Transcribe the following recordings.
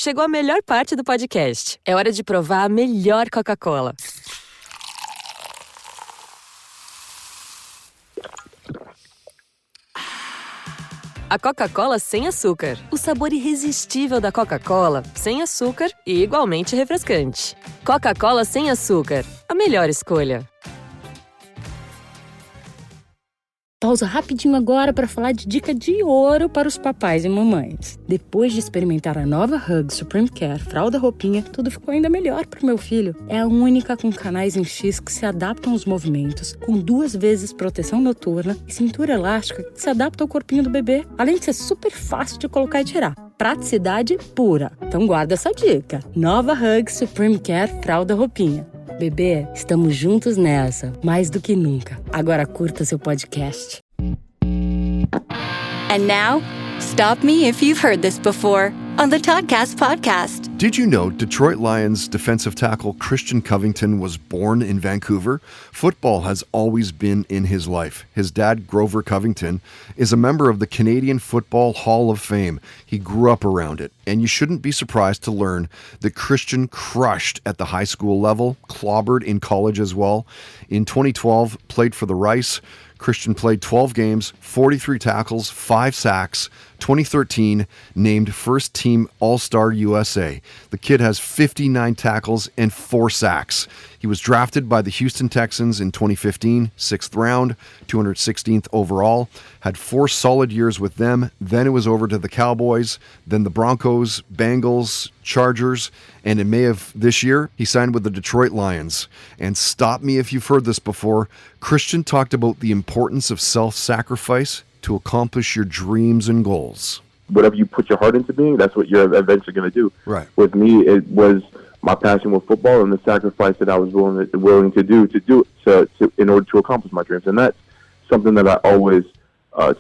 Chegou a melhor parte do podcast. É hora de provar a melhor Coca-Cola. A Coca-Cola sem açúcar. O sabor irresistível da Coca-Cola, sem açúcar e igualmente refrescante. Coca-Cola sem açúcar. A melhor escolha. Pausa rapidinho agora para falar de dica de ouro para os papais e mamães. Depois de experimentar a nova Hug Supreme Care Fralda Roupinha, tudo ficou ainda melhor para o meu filho. É a única com canais em X que se adaptam aos movimentos, com 2 vezes proteção noturna e cintura elástica que se adapta ao corpinho do bebê, além de ser super fácil de colocar e tirar. Praticidade pura. Então guarda essa dica. Nova Hug Supreme Care Fralda Roupinha. Bebê, estamos juntos nessa, mais do que nunca. Agora curta seu podcast. And now, stop me if you've heard this before on the Toddcast podcast. Did you know Detroit Lions defensive tackle Christian Covington was born in Vancouver? Football has always been in his life. His dad, Grover Covington, is a member of the Canadian Football Hall of Fame. He grew up around it, and you shouldn't be surprised to learn that Christian crushed at the high school level, clobbered in college as well. In 2012, played for the Rice. Christian played 12 games, 43 tackles, 5 sacks. 2013, named First Team All-Star USA. The kid has 59 tackles and 4 sacks. He was drafted by the Houston Texans in 2015, 6th round, 216th overall. Had 4 solid years with them. Then it was over to the Cowboys, then the Broncos, Bengals, Chargers, and in May of this year, he signed with the Detroit Lions. And stop me if you've heard this before, Christian talked about the importance of self-sacrifice to accomplish your dreams and goals. Whatever you put your heart into being, that's what you're eventually going to do. Right. With me, it was my passion with football and the sacrifice that I was willing to do in order to accomplish my dreams. And that's something that I always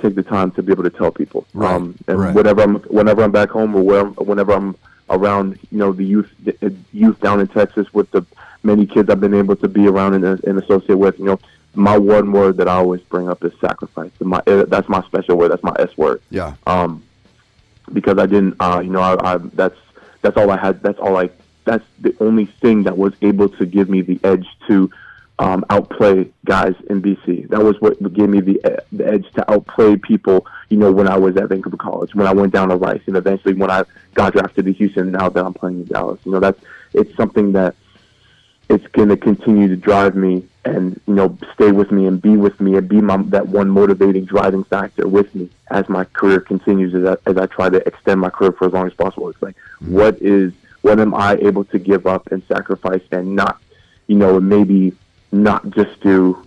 take the time to be able to tell people. Right. And whenever I'm back home or whenever I'm around, the youth down in Texas with the many kids I've been able to be around and associate with, my one word that I always bring up is sacrifice. That's my special word. That's my S word. Yeah. Because I didn't, that's all I had. That's the only thing that was able to give me the edge to outplay guys in BC. That was what gave me the edge to outplay people, when I was at Vancouver College, when I went down to Rice, and eventually when I got drafted to Houston, now that I'm playing in Dallas. It's something that it's going to continue to drive me and, stay with me and be that one motivating driving factor with me as my career continues, as I try to extend my career for as long as possible. It's like, what am I able to give up and sacrifice and not, maybe not just do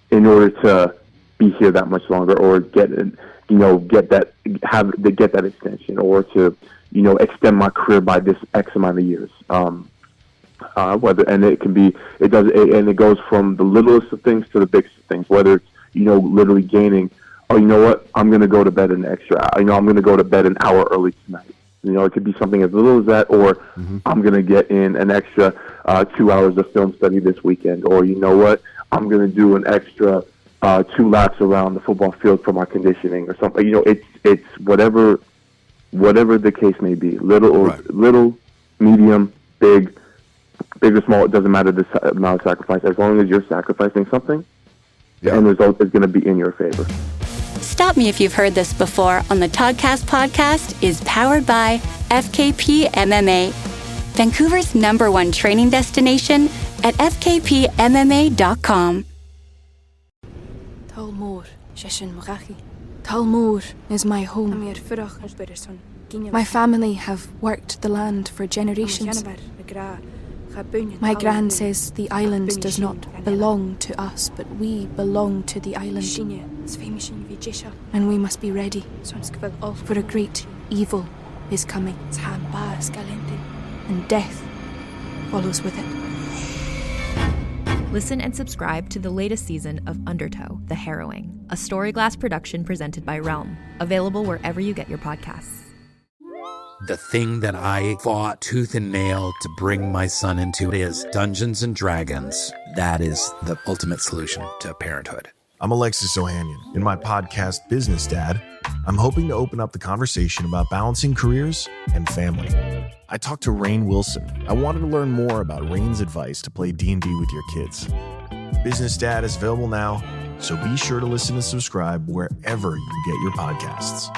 in order to be here that much longer or get that extension or to, extend my career by this X amount of years. It goes from the littlest of things to the biggest of things, whether it's, literally gaining, I'm going to go to bed I'm going to go to bed an hour early tonight. It could be something as little as that, or I'm going to get in an extra 2 hours of film study this weekend, or I'm going to do an extra 2 laps around the football field for my conditioning or something. It's whatever the case may be, little, medium, big or small, it doesn't matter the amount of sacrifice. As long as you're sacrificing something, the end result is going to be in your favor. Stop Me If You've Heard This Before on the Toddcast podcast is powered by FKP MMA, Vancouver's #1 training destination at fkpmma.com. Talmor, Sheshin Murachi. Talmor is my home. My family have worked the land for generations. My gran says the island does not belong to us, but we belong to the island. And we must be ready, for a great evil is coming, and death follows with it. Listen and subscribe to the latest season of Undertow, The Harrowing, a Storyglass production presented by Realm, available wherever you get your podcasts. The thing that I fought tooth and nail to bring my son into is Dungeons and Dragons. That is the ultimate solution to parenthood. I'm Alexis Ohanian. In my podcast, Business Dad, I'm hoping to open up the conversation about balancing careers and family. I talked to Rainn Wilson. I wanted to learn more about Rainn's advice to play D&D with your kids. Business Dad is available now, so be sure to listen and subscribe wherever you get your podcasts.